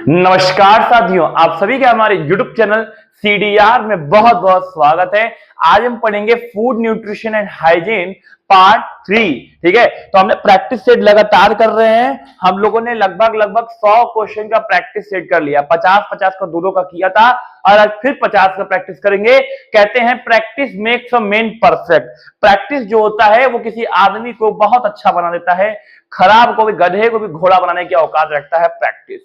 नमस्कार साथियों, आप सभी का हमारे YouTube चैनल CDR में बहुत बहुत स्वागत है। आज हम पढ़ेंगे food nutrition and hygiene part 3। ठीक है, तो हमने प्रैक्टिस सेट लगातार कर रहे हैं। हम लोगों ने लगभग 100 क्वेश्चन का प्रैक्टिस सेट कर लिया। 50-50 का दोनों का किया था और आज फिर 50 का प्रैक्टिस करेंगे। कहते हैं practice makes a man perfect. Practice जो होता है वो किसी आदमी को बहुत अच्छा बना देता है। खराब को भी, गधे को भी घोड़ा बनाने की औकात रखता है प्रैक्टिस।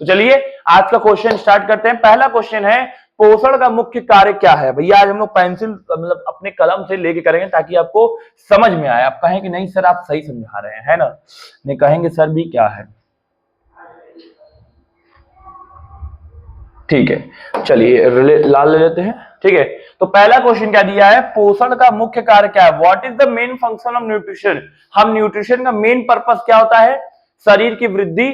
तो चलिए आज का क्वेश्चन स्टार्ट करते हैं। पहला क्वेश्चन है, पोषण का मुख्य कार्य क्या है? भैया आज हम लोग पेंसिल मतलब अपने कलम से लेके करेंगे ताकि आपको समझ में आए। आप कहें कि नहीं सर आप सही समझा रहे हैं, है ना? नहीं कहेंगे सर भी क्या है। ठीक है, चलिए लाल ले लेते हैं। ठीक है, तो पहला क्वेश्चन क्या दिया है, पोषण का मुख्य कार्य क्या है? What is the main function of nutrition? हम न्यूट्रिशन का मेन पर्पस क्या होता है? शरीर की वृद्धि,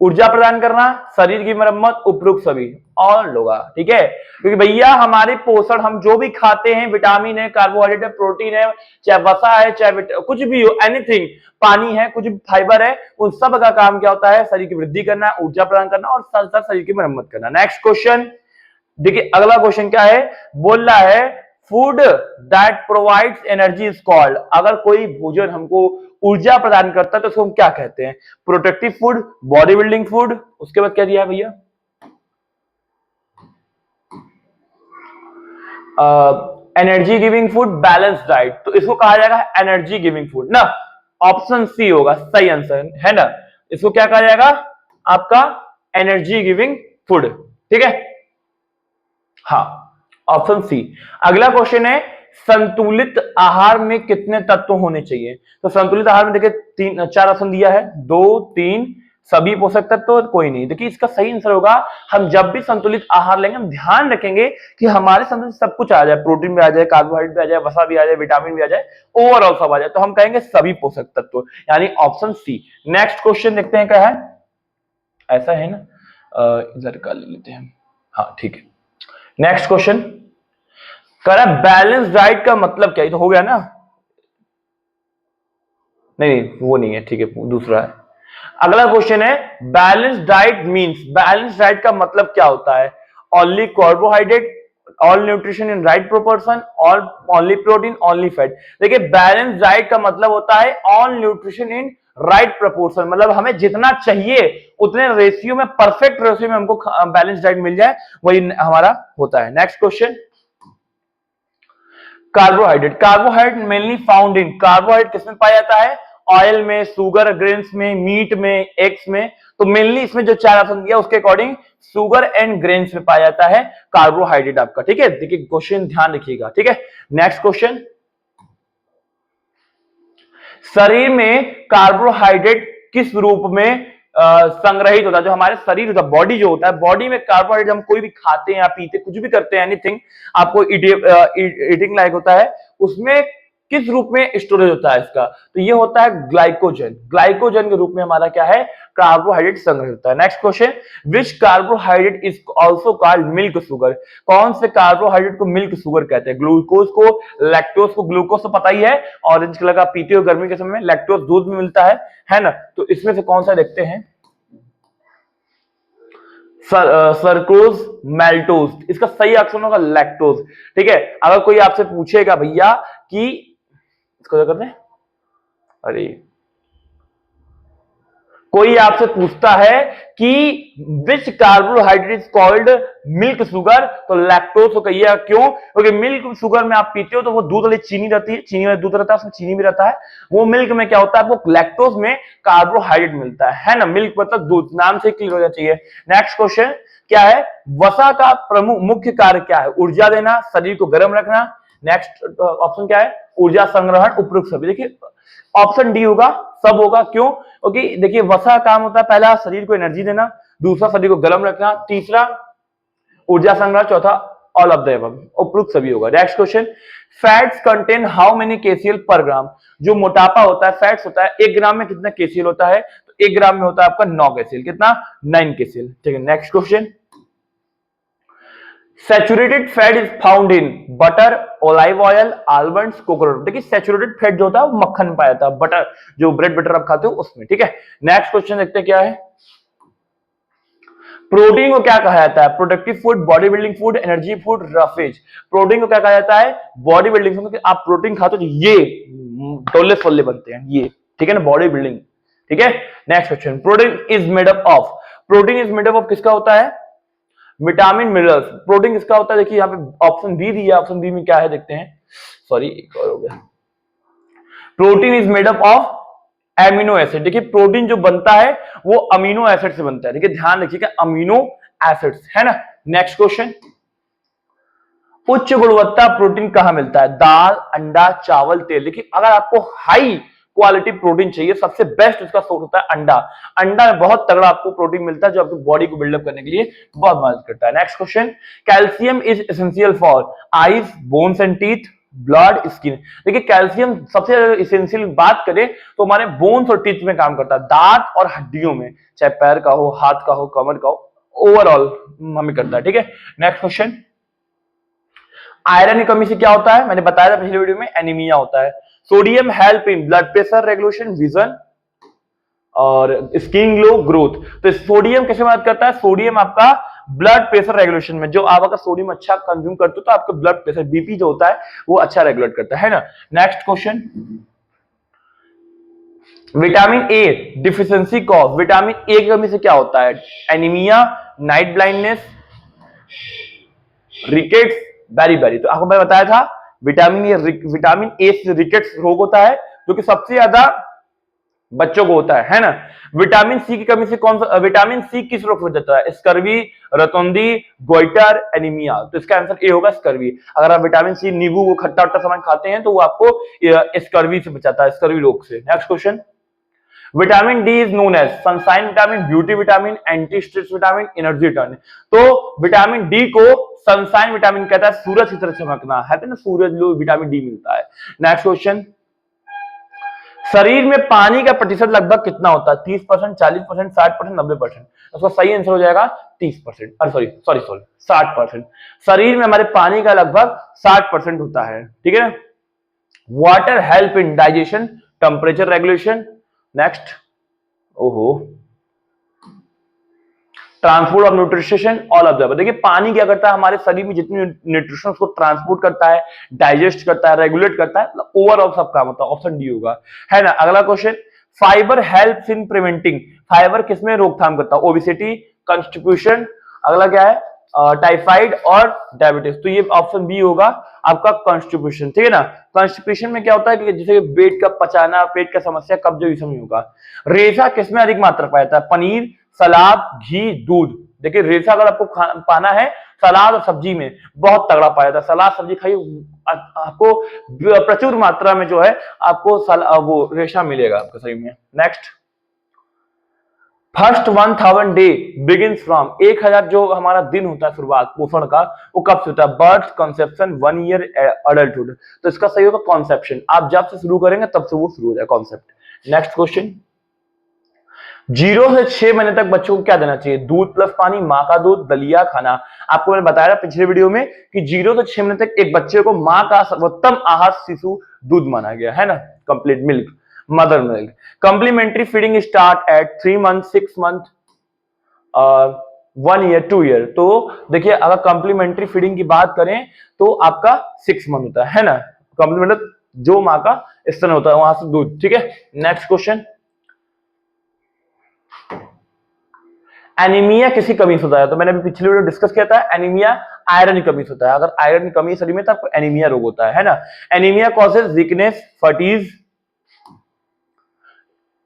ऊर्जा प्रदान करना, शरीर की मरम्मत, उपरोक्त सभी और होगा। ठीक है, क्योंकि भैया हमारे पोषण, हम जो भी खाते हैं, विटामिन है, कार्बोहाइड्रेट है, प्रोटीन है, चाहे वसा है, चाहे कुछ भी हो, एनीथिंग, पानी है, कुछ भी फाइबर है, उन सब का काम क्या होता है? शरीर की वृद्धि करना, ऊर्जा प्रदान करना और साथ साथ शरीर की मरम्मत करना। नेक्स्ट क्वेश्चन देखिए, अगला क्वेश्चन क्या है, बोल रहा है food that provides energy is called. अगर कोई भोजन हमको ऊर्जा प्रदान करता है तो उसको हम क्या कहते हैं? Protective food, body building food, उसके बाद क्या दिया है भैया? Energy giving food, balance diet. तो इसको कहा जाएगा एनर्जी गिविंग फूड ना। ऑप्शन सी होगा सही आंसर, है ना? इसको क्या कहा जाएगा? आपका एनर्जी गिविंग फूड। ठीक है, हाँ, ऑप्शन सी। अगला क्वेश्चन है, संतुलित आहार में कितने तत्व होने चाहिए? तो संतुलित आहार में देखिए 4 ऑप्शन दिया है, 2, 3, सभी पोषक तत्व, कोई नहीं। देखिए इसका सही आंसर होगा, हम जब भी संतुलित आहार लेंगे हम ध्यान रखेंगे कि हमारे संतुलित सब कुछ आ जाए, प्रोटीन भी आ जाए, कार्बोहाइड्रेट भी आ जाए, वसा भी आ जाए, विटामिन भी आ जाए, ओवरऑल सब आ जाए, तो हम कहेंगे सभी पोषक तत्व, यानी ऑप्शन सी। नेक्स्ट क्वेश्चन देखते हैं क्या है। ऐसा है ना, इधर का ले लेते हैं। हाँ ठीक है, नेक्स्ट क्वेश्चन कह रहा है बैलेंस डाइट का मतलब क्या? ये तो हो गया ना? नहीं वो नहीं है, ठीक है, दूसरा है। अगला क्वेश्चन है, balance diet means, balance diet का मतलब क्या होता है? Only carbohydrate, all nutrition in right proportion, all only protein, only fat. देखिए बैलेंस डाइट का मतलब होता है all nutrition in right proportion, मतलब हमें जितना चाहिए उतने रेशियो में, परफेक्ट रेशियो में हमको बैलेंस डाइट मिल जाए, वही हमारा होता है। Next question, carbohydrate. Carbohydrate mainly found in, carbohydrate किसमें पाया जाता है? ऑयल में, शुगर ग्रेन्स में, मीट में, एग्स में। तो मेनली इसमें जो 4 ऑप्शन दिया उसके अकॉर्डिंग शुगर एंड ग्रेन्स में पाया जाता है कार्बोहाइड्रेट आपका। ठीक है, देखिए क्वेश्चन ध्यान रखिएगा। ठीक है, नेक्स्ट क्वेश्चन, शरीर में कार्बोहाइड्रेट किस रूप में संग्रहित होता है? जो हमारे शरीर होता है, बॉडी जो होता है, बॉडी में कार्बोहाइड्रेट हम कोई भी खाते हैं या पीते, कुछ भी करते हैं, एनीथिंग आपको ईटिंग लाइक होता है, उसमें किस रूप में स्टोरेज होता है इसका? तो ये होता है ग्लाइकोजन। ग्लाइकोजन के रूप में हमारा क्या है? कार्बोहाइड्रेट संग्रहित होता है। Next question, which carbohydrate is also called milk sugar? कौन से कार्बोहाइड्रेट को मिल्क शुगर कहते हैं? ग्लूकोज को, लैक्टोज को। ग्लूकोज तो पता ही है, ऑरेंज कलर का पीते हो गर्मी के समय में, लैक्टोज दूध में मिलता है ना? तो इसमें से कौन सा देखते हैं? सरक्रोज, मैल्टोज। इसका सही ऑप्शन होगा लैक्टोज। ठीक है, अगर कोई आपसे पूछेगा भैया कि इसको क्या करते हैं, अरे कोई आपसे पूछता है कि which carbohydrate is called milk sugar, तो लैक्टोज को कहिएगा। क्यों? क्योंकि मिल्क शुगर में आप पीते हो तो वो दूध वाली चीनी रहती है, चीनी वाला दूध रहता है, उसमें चीनी भी रहता है। वो मिल्क में क्या होता है? आपको लैक्टोज में कार्बोहाइड्रेट मिलता है ना? मिल्क मतलब दूध, नाम से क्लियर हो जाना चाहिए। नेक्स्ट क्वेश्चन क्या है, वसा का प्रमुख मुख्य कार्य क्या है? ऊर्जा देना, शरीर को गर्म रखना। नेक्स्ट ऑप्शन क्या है? ऊर्जा संग्रहण, उपरोक्त सभी। देखिए ऑप्शन डी होगा, सब होगा। क्यों? क्योंकि देखिए वसा काम होता है, पहला शरीर को एनर्जी देना, दूसरा शरीर को गर्म रखना, तीसरा ऊर्जा संग्रह, चौथा ऑल ऑफ द अबव, उपरोक्त सभी होगा। Next question, fats contain how many KCL पर ग्राम? जो मोटापा होता है, फैट्स होता है, 1 ग्राम में कितना केसीएल होता है? तो 1 ग्राम में होता है आपका 9 केसीएल। कितना? 9 केसीएल। ठीक है, next question, saturated fat is found in butter, olive oil, almonds, coconut. देखिए सैचुरेटेड फैट जो होता है वो मक्खन में पाया जाता है, बटर, जो ब्रेड बटर आप खाते हो उसमें। ठीक है, नेक्स्ट क्वेश्चन देखते हैं क्या है, प्रोटीन को क्या कहा जाता है? Productive food, body building food, energy food, roughage. Protein को क्या कहा जाता है? Body building food. आप प्रोटीन खाते हो तो ये टोले फोले बनते हैं ये, ठीक है ना, बॉडी बिल्डिंग, ठीक है। Next question, protein is made up of. Protein is made up of किसका होता है? Vitamin minerals. प्रोटीन किसका होता है? देखिए यहाँ पे ऑप्शन बी दिया है, ऑप्शन बी में क्या है देखते हैं, सॉरी एक और हो गया। Protein is made up of amino acid. देखिए प्रोटीन जो बनता है वो अमीनो एसिड से बनता है, देखिए ध्यान रखिएगा, अमीनो एसिड्स, है ना। नेक्स्ट क्वेश्चन, उच्च गुणवत्ता प्रोटीन कहां मिलता है? दाल, अंडा, चावल, तेल। देखिए अगर आपको हाई क्वालिटी प्रोटीन चाहिए, सबसे बेस्ट उसका सोर्स होता है अंडा। अंडा में बहुत तगड़ा आपको प्रोटीन मिलता है जो आपकी बॉडी को बिल्डअप करने के लिए बहुत मदद करता है। Next question, calcium is essential for eyes, bones and teeth, blood, skin. देखिए कैल्शियम सबसे इसेंशियल बात करें तो हमारे बोन्स और टीथ में काम करता है, दांत और हड्डियों में, चाहे पैर का हो, हाथ का हो, कमर का हो, ओवरऑल हमें करता है, ठीक है। नेक्स्ट क्वेश्चन, आयरन की कमी से क्या होता है? मैंने बताया था पिछले वीडियो में, एनीमिया होता है। Sodium help in blood pressure regulation, vision और स्किन ग्लो, ग्रोथ। तो सोडियम कैसे मदद करता है? सोडियम आपका ब्लड प्रेशर रेगुलेशन में, जो आप अगर सोडियम अच्छा कंज्यूम करते हो तो आपका ब्लड प्रेशर, बीपी जो होता है वो अच्छा रेगुलेट करता है ना। Next question, vitamin A deficiency cause. Vitamin A की कमी से क्या होता है? एनीमिया, नाइट ब्लाइंडनेस, रिकेट्स, बेरी। तो आपको मैं बताया था विटामिन ए से रिकेट्स रोग होता है जो कि सबसे ज्यादा बच्चों को होता है ना। विटामिन सी की कमी से कौन सा, विटामिन सी किस रोग हो जाता है? स्कर्वी, रतौंधी, गोइटर, एनीमिया। तो इसका आंसर ए होगा, स्कर्वी। अगर आप विटामिन सी, नींबू को खट्टा खट्टा सामान खाते हैं तो वो आपको स्कर्वी से बचाता है, स्कर्वी रोग से। Next question, vitamin D is known as sunshine vitamin, beauty vitamin, anti stress vitamin, energy vitamin. तो विटामिन डी को सनशाइन विटामिन कहता है, सूरज की तरह चमकना है ना, सूरज लो विटामिन डी मिलता है। नेक्स्ट क्वेश्चन, शरीर में पानी का प्रतिशत लगभग कितना होता है? 30%, 40%, 60%, 90%। उसका सही आंसर हो जाएगा 30%, सॉरी 60%। शरीर में हमारे पानी का लगभग 60% होता है, ठीक है। Water help in digestion, temperature regulation. Next, ओहो, transport of nutrition, all of the. देखिए पानी क्या करता है? हमारे शरीर में जितनी न्यूट्रिशन उसको ट्रांसपोर्ट करता है, डाइजेस्ट करता है, रेगुलेट करता है, ओवरऑल सब काम होता है। ऑप्शन डी होगा, है ना। अगला question, fibre helps in preventing. Fibre किसमें रोकथाम करता है? ओबेसिटी, कॉन्स्टिपेशन, अगला क्या है, टाइफाइड और डायबिटीज। तो ये ऑप्शन बी होगा आपका कॉन्स्टिपेशन, ठीक है ना। कॉन्स्टिपेशन में क्या होता है कि जैसे पेट का पचाना, पेट का समस्या, कब्ज, ये सब होगा। रेशा किसमें अधिक मात्रा पाया जाता है? पनीर, सलाद, घी, दूध। देखिए रेशा अगर आपको पाना है सलाद और सब्जी में बहुत तगड़ा पाया जाता है। सलाद सब्जी खाइए, आपको प्रचुर मात्रा में जो है आपको वो रेशा मिलेगा आपके शरीर में। Next, first 1000 day begins from. 1000 जो हमारा दिन होता है शुरुआत पोषण का, वो कब से होता है? Birth, conception, 1 year, adulthood. तो इसका सही होगा कॉन्सेप्शन। आप जब से शुरू करेंगे तब से वो शुरू हो जाएगा कॉन्सेप्ट। नेक्स्ट क्वेश्चन, 0 से 6 महीने तक बच्चों को क्या देना चाहिए? दूध प्लस पानी, माँ का दूध, दलिया खाना। आपको मैंने बताया पिछले वीडियो में कि 0 से 6 महीने तक एक बच्चे को माँ का सर्वोत्तम आहार शिशु दूध माना गया है ना, complete milk, mother milk. Complementary feeding start at 3 month, 6 month, 1 year, 2 year. तो देखिए अगर कंप्लीमेंट्री फीडिंग की बात करें तो आपका 6 मंथ होता है ना। कंप्लीमेंट्री जो माँ का स्तन होता है वहां से दूध, ठीक है। नेक्स्ट क्वेश्चन, एनीमिया किसी कमी से होता है? तो मैंने अभी पिछले वीडियो डिस्कस किया था, एनीमिया आयरन की कमी से होता है। अगर आयरन की कमी शरीर में तो आपको एनीमिया रोग होता है ना। Anaemia causes weakness, fatigue,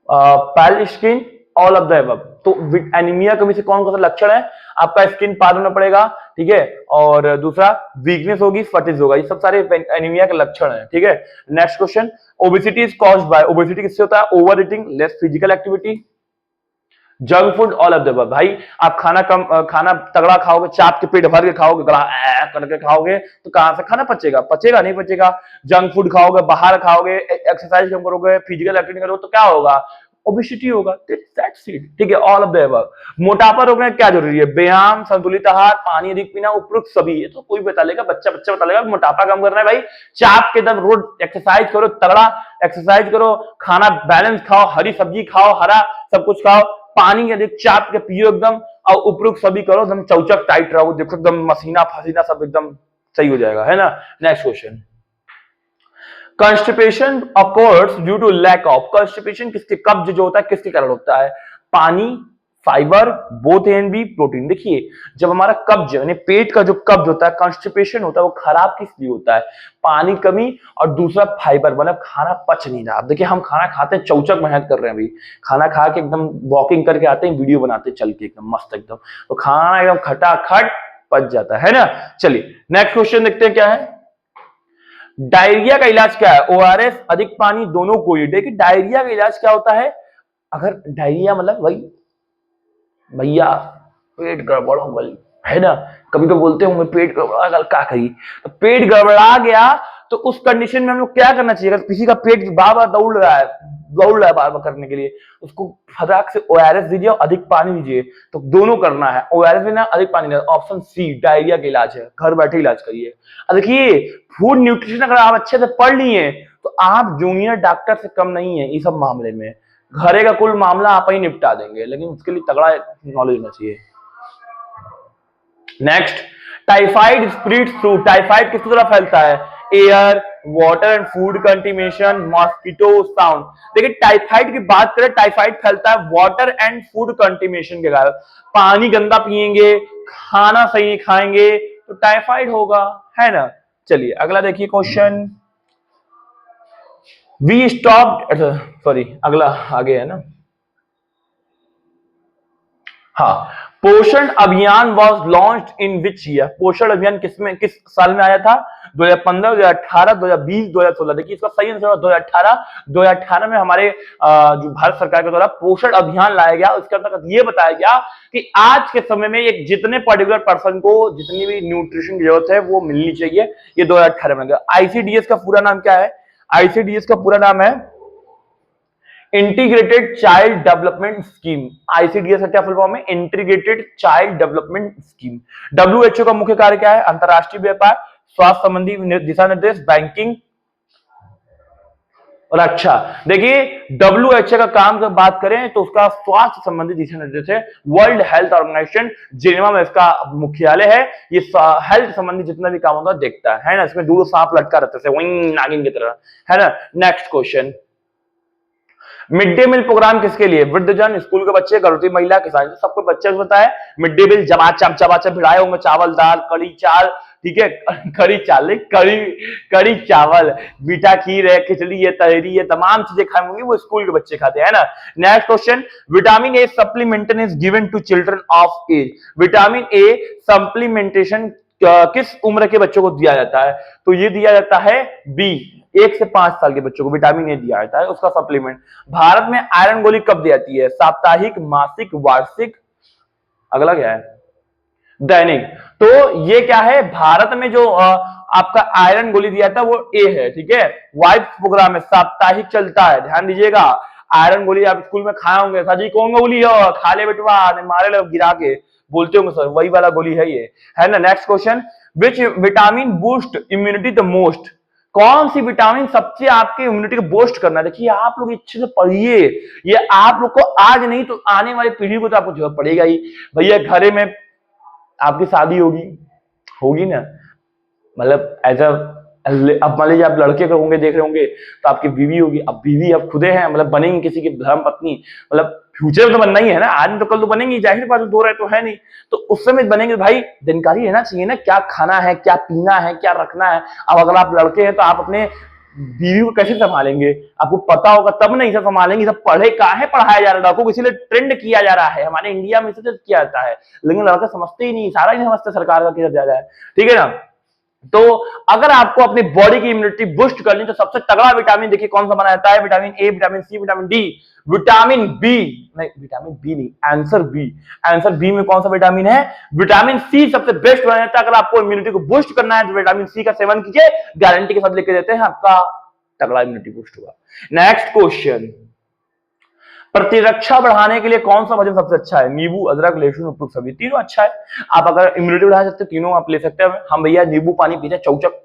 pale skin, all of the above. तो एनीमिया कमी से कौन कौन सा लक्षण है? आपका स्किन पाल होना पड़ेगा, ठीक है, और दूसरा वीकनेस होगी, फटीज होगा। ये सब सारे एनीमिया के लक्षण है, ठीक है। Next question, obesity is caused by. Obesity किससे होता है? Over eating, less physical activity, junk food, all of the above. भाई आप खाना तगड़ा खाओगे, चाप के पेट भर के खाओगे, गला करके खाओगे तो कहां से खाना पचेगा? पचेगा नहीं पचेगा। जंक फूड खाओगे, बाहर खाओगे, एक्सरसाइज कम करोगे, फिजिकल एक्टिविटी करोगे तो क्या होगा? ओबेसिटी होगा। दैट्स इट, ठीक है, ऑल ऑफ द अबव। मोटापा रोकने क्या जरूरी है? व्यायाम, संतुलित आहार, पानी अधिक पीना, उपरोक्त सभी। ये तो कोई बता लेगा, बच्चा बता लेगा मोटापा कम करना है भाई, चाप के दम रोज एक्सरसाइज करो, तगड़ा एक्सरसाइज करो, खाना बैलेंस खाओ, हरी सब्जी खाओ, हरा सब कुछ खाओ, पानी अधिक चाप के पियो एकदम, और उपरोक्त सभी करो, एकदम चौचक टाइट रहो, देखो एकदम मसीना फसीना सब एकदम सही हो जाएगा, है ना। Next question, constipation occurs due to lack of, constipation किसके, कब्ज जो होता है किसके कारण होता है, पानी, fibre, both A and B, protein. देखिए जब हमारा कब्ज यानी पेट का जो कब्ज होता है, कंस्टिपेशन होता है, वो खराब किस लिए होता है, पानी कमी और दूसरा फाइबर, मतलब खाना पच नहीं रहा। देखिए हम खाना खाते हैं, चौचक मेहनत कर रहे हैं, अभी खाना खा के एकदम वॉकिंग करके आते हैं, वीडियो बनाते हैं चल के एकदम मस्त एकदम, तो खाना एकदम खटाखट पच जाता है ना। चलिए नेक्स्ट क्वेश्चन देखते हैं क्या है। डायरिया का इलाज क्या है, ओआरएस, अधिक पानी, दोनों को ही। देखिए डायरिया का इलाज क्या होता है, अगर डायरिया मतलब वही भैया पेट गड़बड़ हो गई है ना, कभी तो बोलते होंगे पेट गड़बड़ा गया क्या करी, तो पेट गड़बड़ा गया तो उस कंडीशन में हम लोग क्या करना चाहिए, अगर किसी का पेट बार बार दौड़ रहा है बार बार करने के लिए, उसको फटाक से ओआरएस दीजिए और अधिक पानी दीजिए। तो दोनों करना है, ओआरएस देना, अधिक पानी देना। ऑप्शन सी डायरिया का इलाज है, घर बैठे इलाज करिए। अब देखिए फूड न्यूट्रिशन अगर आप अच्छे से पढ़ लिए तो आप जूनियर डॉक्टर से कम नहीं है इस सब मामले में, घरे का कुल मामला आप ही निपटा देंगे, लेकिन उसके लिए तगड़ा नॉलेज होना चाहिए। Next, typhoid spreads through, typhoid किस तरह फैलता है, air, water and food कंटिमिनेशन, mosquito, sound. देखिए टाइफाइड की बात करें, टाइफाइड फैलता है वाटर एंड फूड कंटिमिनेशन के कारण, पानी गंदा पिएंगे, खाना सही नहीं खाएंगे तो टाइफाइड होगा, है ना। चलिए अगला देखिए क्वेश्चन, वी स्टॉप्ड, सॉरी अगला आगे है ना, हाँ, पोषण अभियान was launched in which year, पोषण अभियान किसमें किस साल में आया था, 2015, 2018, 2020, 2016। देखिए इसका सही आंसर 2018। 2018 में हमारे जो भारत सरकार के द्वारा पोषण अभियान लाया गया, उसके अंतर्गत ये बताया गया कि आज के समय में एक जितने पर्टिकुलर पर्सन को जितनी भी न्यूट्रिशन की जरूरत है वो मिलनी चाहिए, ये 2018 में गया। आईसीडीएस का पूरा नाम क्या है, आईसीडीएस का पूरा नाम है integrated child development scheme. ICDS का क्या फुल फॉर्म है, integrated child development scheme. WHO का मुख्य कार्य क्या है, अंतरराष्ट्रीय व्यापार, स्वास्थ्य संबंधी दिशा निर्देश, बैंकिंग और अच्छा। देखिए डब्ल्यूएचओ का काम की बात करें तो उसका स्वास्थ्य संबंधी दिशा निर्देश है, वर्ल्ड हेल्थ ऑर्गेनाइजेशन, जिनेवा में इसका मुख्यालय है। ये हेल्थ संबंधी जितना भी काम होता है देखता है ना, इसमें दूर सांप लटका रहता है वहीं नागिन की तरह, है ना। Next question, mid day meal programme किसके लिए, वृद्धजन, स्कूल के बच्चे, गर्भवती महिला, किसान, सबको बच्चे को पता है। मिड डे मील चबाचब भिड़ाए होंगे, चावल दाल कड़ी चाल, ठीक है, कड़ी चाल कड़ी चावल, मीठा खीर है, खिचड़ी है, तहरी है, तमाम चीजें खाए होंगे वो स्कूल के बच्चे खाते हैं, है ना। Next question, vitamin A supplementation is given to children of age, vitamin A supplementation किस उम्र के बच्चों को दिया जाता है, तो ये दिया जाता है बी, 1 से 5 साल के बच्चों को विटामिन ए दिया जाता है उसका सप्लीमेंट। भारत में आयरन गोली कब दी जाती है, साप्ताहिक, मासिक, वार्षिक, अगला क्या है, दैनिक। तो ये क्या है, भारत में जो आपका आयरन गोली दिया था वो ए है, ठीक है। वाइफ प्रोग्राम है, साप्ताहिक चलता है, ध्यान दीजिएगा। आयरन गोली आप स्कूल में खाए होंगे, सर जी कौन गोली है, खा ले बेटवा, मारे लोग गिरा के, बोलते होंगे सर वही वाला गोली है ये, है ना। Next question, which vitamin boost immunity the most, कौन सी विटामिन सबसे आपके इम्यूनिटी को बूस्ट करना है। देखिए आप लोग अच्छे से पढ़िए, ये आप लोग को आज नहीं तो आने वाली पीढ़ी को तो आपको जरूरत पड़ेगा ही। भैया घरे में आपकी शादी होगी ना, मतलब एज अब मान लीजिए आप लड़के को होंगे, देख रहे होंगे तो आपकी बीवी होगी, अब बीवी अब खुदे हैं, मतलब बनेंगी किसी की धर्म पत्नी, मतलब फ्यूचर में तो बनना ही है ना, आज तो कल तो बनेंगी, जाहिर बात दो रहे तो है नहीं, तो उस समय बनेंगे भाई जानकारी रहना चाहिए ना, क्या खाना है, क्या पीना है, क्या रखना है। अब अगर आप लड़के हैं तो आप अपने बीवी को कैसे संभालेंगे, आपको पता होगा तब नहीं सब संभालेंगे। सब पढ़े काहे पढ़ाया जा रहा है, लड़कों को इसीलिए ट्रेंड किया जा रहा है, हमारे इंडिया में इसे किया जाता है, लेकिन लड़के समझते ही नहीं, सारा ही नहीं समझते सरकार का किया जा रहा है, ठीक है ना। तो अगर आपको अपनी बॉडी की इम्यूनिटी बूस्ट करनी तो सबसे तगड़ा विटामिन देखिए कौन सा माना जाता है, vitamin A, vitamin C, vitamin D, vitamin B नहीं, विटामिन बी नहीं, आंसर बी, आंसर बी में कौन सा विटामिन है, विटामिन सी सबसे बेस्ट माना जाता है। अगर आपको इम्यूनिटी को बूस्ट करना है तो विटामिन सी का सेवन कीजिए, गारंटी के साथ लेके देते हैं आपका तगड़ा इम्यूनिटी बूस्ट होगा। नेक्स्ट क्वेश्चन, प्रतिरक्षा बढ़ाने के लिए कौन सा भोजन सबसे अच्छा है, नींबू, अदरक, लहसुन, उपयुक्त सब्जी, तीनों अच्छा है। आप अगर इम्यूनिटी बढ़ा सकते तीनों आप ले सकते हैं। हम भैया नींबू पानी पीते हैं चौचक,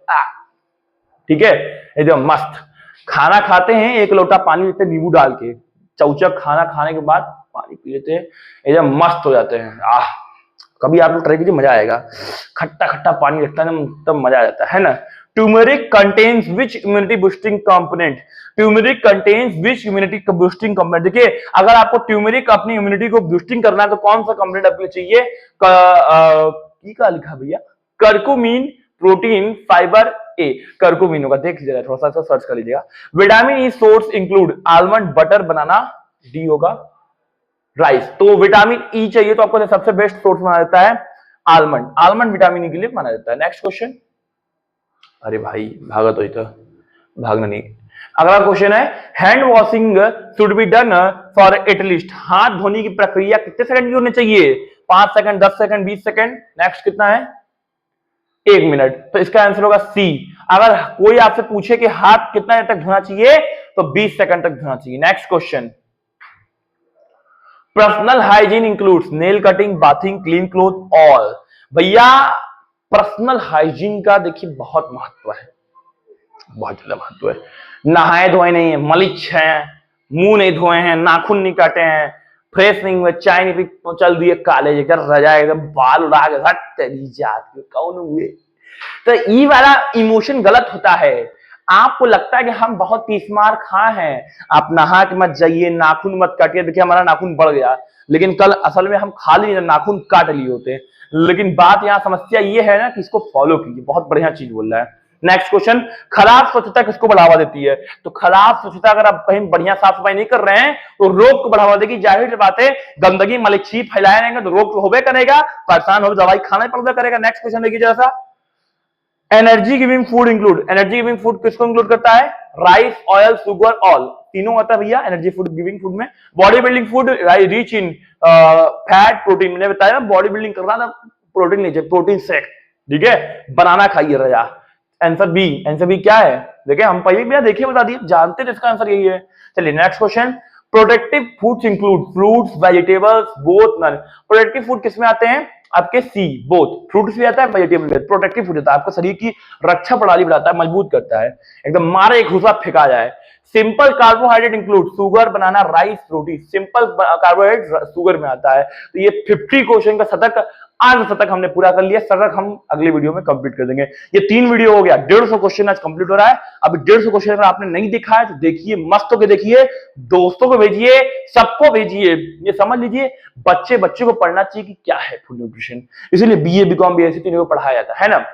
ठीक है, एकदम मस्त। खाना खाते हैं 1 लोटा पानी लेते हैं नींबू डाल के, चौचक खाना खाने के बाद पानी पी लेते हैं, एकदम मस्त हो जाते हैं। कभी आप लोग ट्राई कीजिए, मजा आएगा। खट्टा खट्टा पानी लगता है ना, तब मजा आ जाता है ना। Turmeric contains which immunity boosting component? Turmeric contains which immunity boosting component? देखिए, अगर आपको ट्यूमरिक अपनी इम्यूनिटी को बूस्टिंग करना है तो कौन सा कंपोनेंट आपके लिए चाहिए? क्या लिखा भैया? Curcumin, protein, fibre, A curcumin होगा। देख लीजिएगा, थोड़ा सा सर्च कर लीजिएगा। Vitamin E source include almond, butter, banana, D होगा राइस। तो विटामिन ई चाहिए तो आपको सबसे बेस्ट सोर्स माना जाता है आलमंड। आलमंड विटामिन ई के लिए माना जाता है। Next question. अरे भाई भागा तो इधर, भागना नहीं। अगला क्वेश्चन है, hand washing should be done for at least. हाथ धोने की प्रक्रिया कितने सेकंड की होनी चाहिए? 5 सेकंड, 10 सेकंड, 20 सेकंड। नेक्स्ट कितना है? 1 मिनट। तो इसका आंसर होगा सी। अगर कोई आपसे पूछे कि हाथ कितना देर तक धोना चाहिए तो 20 सेकंड तक धोना चाहिए। Next question, personal hygiene includes nail cutting, bathing, clean cloth, all. भैया पर्सनल हाइजीन का देखिए बहुत महत्व है, बहुत ज्यादा महत्व है। नहाए धोए नहीं है, मलिच है, मुंह नहीं धोए हैं, नाखून नहीं काटे हैं, फ्रेश नहीं हुए, चाय नहीं पी, तो चल दिए कॉलेज, एकदम रजाए, एकदम बाल उड़ा के हट तेरी जात के कौन हुए। तो ये वाला इमोशन गलत होता है। आपको लगता है कि हम बहुत तीसमार खा हैं, आप नहा के मत जाइए, नाखून मत काटिए। देखिए हमारा नाखून बढ़ गया, लेकिन कल असल में हम खाली नाखून काट लिए होते। लेकिन बात यहाँ समस्या ये है ना कि इसको फॉलो कीजिए। बहुत बढ़िया चीज बोल रहा है। नेक्स्ट क्वेश्चन, खराब स्वच्छता किसको बढ़ावा देती है? तो खराब स्वच्छता, अगर आप कहीं बढ़िया साफ सफाई नहीं कर रहे हैं तो रोग को बढ़ावा देगी। जाहिर बात है, गंदगी मलेच्छी फैलाए रहेंगे तो रोग तो होबे करेगा, परेशान हो, दवाई खाना ही पड़ता करेगा। नेक्स्ट क्वेश्चन देखिए जरा सा, energy giving food include. Energy giving food किसको इंक्लूड करता है? राइस, ऑयल, शुगर, ऑल, तीनों आता है भैया एनर्जी फूड गिविंग फूड में। Body building food rich in fat, protein. मैंने बताया बॉडी बिल्डिंग करना था, प्रोटीन लीजिए, प्रोटीन शेक, ठीक है, बनाना खाइए Raza. Answer B. Answer B क्या है? देखिए हम पहले भी देखिए बता दिए, जानते थे इसका आंसर यही है। चलिए next question, protective foods include fruits, vegetables, both, none. Protective food किसमें आते हैं? आपके सी, बोथ। फ्रूट्स भी आता है, वेजिटेबल भी। प्रोटेक्टिव फूड होता है आपका शरीर की रक्षा प्रणाली बढ़ाता है, मजबूत करता है, एकदम मारे घुसा फेंका जाए। सिंपल कार्बोहाइड्रेट इंक्लूड शुगर, बनाना, राइस, रोटी। सिंपल कार्बोहाइड्रेट शुगर में आता है। तो ये 50 क्वेश्चन का शतक, आज शतक हमने पूरा कर लिया। शतक हम अगले वीडियो में कंप्लीट कर देंगे। ये 3 वीडियो हो गया, 150 क्वेश्चन आज कंप्लीट हो रहा है। अभी 150 क्वेश्चन अगर आपने नहीं देखा है तो देखिए, मस्त होकर देखिए, दोस्तों को भेजिए, सबको भेजिए। ये समझ लीजिए बच्चे को पढ़ना चाहिए कि क्या है फूड न्यूट्रिशन, इसीलिए बीए, बीकॉम, बीएससी तीनों को पढ़ाया जाता है ना।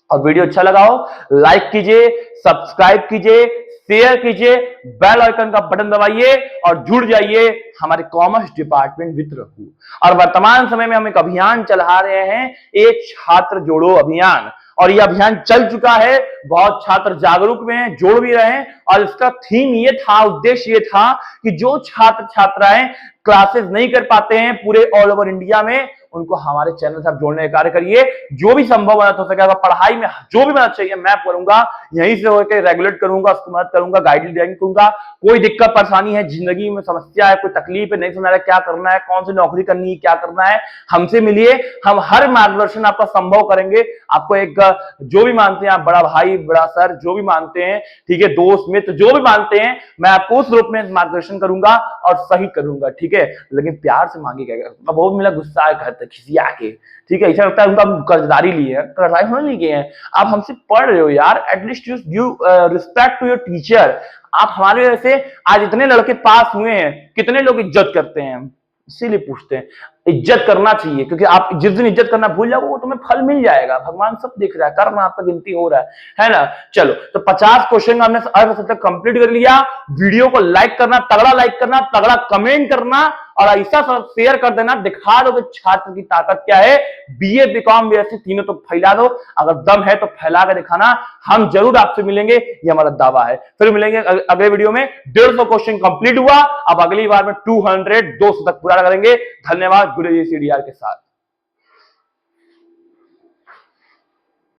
और वीडियो अच्छा लगा हो लाइक कीजिए, सब्सक्राइब कीजिए, शेयर कीजिए, बेल आइकन का बटन दबाइए और जुड़ जाइए हमारे कॉमर्स डिपार्टमेंट विद रघु। और वर्तमान समय में हम एक अभियान चला रहे हैं, एक छात्र जोड़ो अभियान, और यह अभियान चल चुका है। बहुत छात्र जागरूक में हैं, जोड़ भी रहे हैं। और इसका थीम ये था, उद्देश्य ये था कि जो छात्र छात्राएं क्लासेस नहीं कर पाते हैं पूरे ऑल ओवर इंडिया में, उनको हमारे चैनल से आप जोड़ने का कार्य करिए। जो भी संभव मदद हो सके, अगर पढ़ाई में जो भी मदद चाहिए मैं करूंगा, यहीं से होकर रेगुलेट करूंगा, उसको मदद करूंगा, गाइडलाइन करूंगा। कोई दिक्कत परेशानी है, जिंदगी में समस्या है, कोई तकलीफ है, नहीं समझ रहा क्या करना है, कौन सी नौकरी करनी है, क्या करना है, हमसे मिलिए। हम हर मार्गदर्शन आपका संभव करेंगे। आपको एक जो भी मानते हैं आप, बड़ा भाई, बड़ा सर, जो भी मानते हैं, ठीक है, दोस्त मित्र जो भी मानते हैं, मैं आपको उस रूप में मार्गदर्शन करूंगा और सही करूंगा, ठीक है। लेकिन प्यार से मांगिएगा। बहुत मिला गुस्सा है घर तक खिसिया के, ठीक है, ऐसा लगता है उनका कर्जदारी लिए हैं, कर्जदारी होने नहीं गए हैं। आप हमसे पढ़ रहे हो यार, at least you give respect to your teacher. आप हमारे वजह से आज इतने लड़के पास हुए हैं, कितने लोग इज्जत करते हैं, इसीलिए पूछते हैं। इज्जत करना चाहिए, क्योंकि आप जिस दिन इज्जत करना भूल जाओगे वो तुम्हें फल मिल जाएगा। भगवान सब देख रहा है, कर्म आपका गिनती हो रहा है ना। चलो, तो 50 क्वेश्चन हमने अर्ध तक कंप्लीट कर लिया। वीडियो को लाइक करना, तगड़ा लाइक करना, तगड़ा कमेंट करना और ऐसा सब शेयर कर देना, दिखा दो कि छात्र की ताकत क्या है। बीए, बीकॉम, बीएससी तीनों तो फैला दो, अगर दम है तो फैला कर दिखाना। हम जरूर आपसे मिलेंगे, ये हमारा दावा है। फिर मिलेंगे अगले वीडियो में। 150 क्वेश्चन कंप्लीट हुआ, अब अगली बार में 200 तक पूरा करेंगे। धन्यवाद, जुड़े CDR के साथ।